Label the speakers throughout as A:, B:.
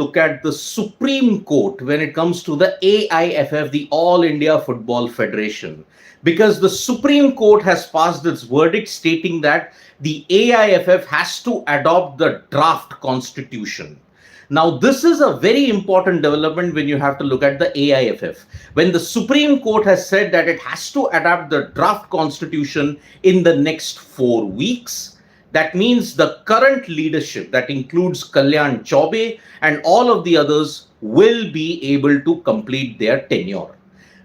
A: look at the Supreme Court when it comes to the AIFF, the All India Football Federation, because the Supreme Court has passed its verdict stating that the AIFF has to adopt the draft constitution. Now, this is a very important development when you have to look at the AIFF. When the Supreme Court has said that it has to adapt the draft constitution in the next 4 weeks, that means the current leadership, that includes Kalyan Chaubey and all of the others, will be able to complete their tenure.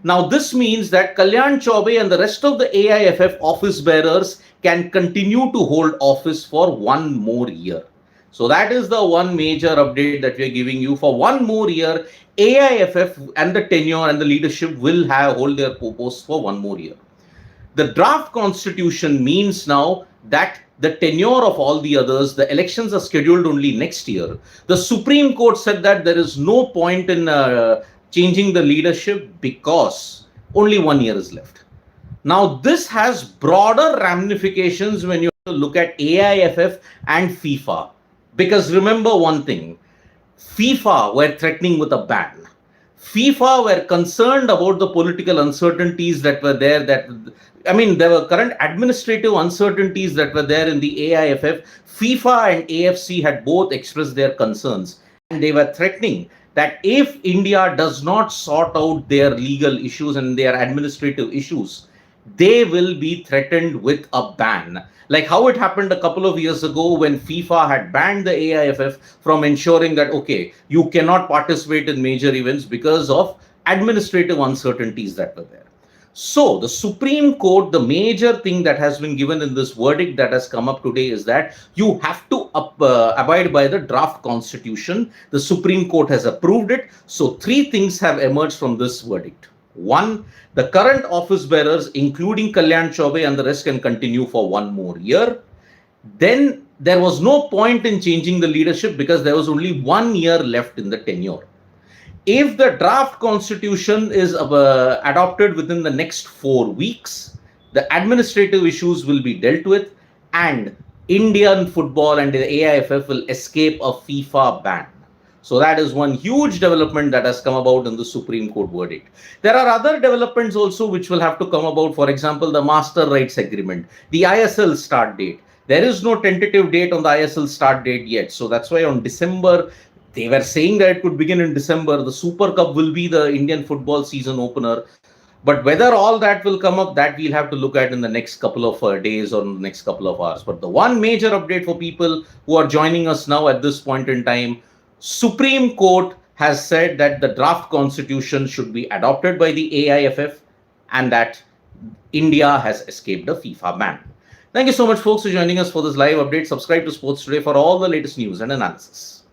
A: Now, this means that Kalyan Chaubey and the rest of the AIFF office bearers can continue to hold office for 1 more year. So that is the one major update that we are giving you. For 1 more year, AIFF and the tenure and the leadership will hold their posts for 1 more year. The draft constitution means now that the tenure of all the others, the elections are scheduled only next year. The Supreme Court said that there is no point in changing the leadership because only 1 year is left. Now, this has broader ramifications when you look at AIFF and FIFA. Because remember one thing, FIFA were threatening with a ban. FIFA were concerned about the political uncertainties that were there. There were current administrative uncertainties that were there in the AIFF. FIFA and AFC had both expressed their concerns, and they were threatening that if India does not sort out their legal issues and their administrative issues, they will be threatened with a ban. Like how it happened a couple of years ago when FIFA had banned the AIFF from ensuring that, okay, you cannot participate in major events because of administrative uncertainties that were there. So the Supreme Court, the major thing that has been given in this verdict that has come up today is that you have to abide by the draft constitution. The Supreme Court has approved it. So 3 things have emerged from this verdict. 1, the current office bearers, including Kalyan Chaubey and the rest, can continue for 1 more year. Then there was no point in changing the leadership because there was only 1 year left in the tenure. If the draft constitution is adopted within the next 4 weeks, the administrative issues will be dealt with and Indian football and the AIFF will escape a FIFA ban. So that is one huge development that has come about in the Supreme Court verdict. There are other developments also which will have to come about. For example, the Master Rights Agreement, the ISL start date. There is no tentative date on the ISL start date yet. So that's why on December, they were saying that it could begin in December. The Super Cup will be the Indian football season opener. But whether all that will come up, that we'll have to look at in the next couple of days or the next couple of hours. But the one major update for people who are joining us now at this point in time, Supreme Court has said that the draft constitution should be adopted by the AIFF and that India has escaped a FIFA ban. Thank you so much, folks, for joining us for this live update. Subscribe to Sports Today for all the latest news and analysis.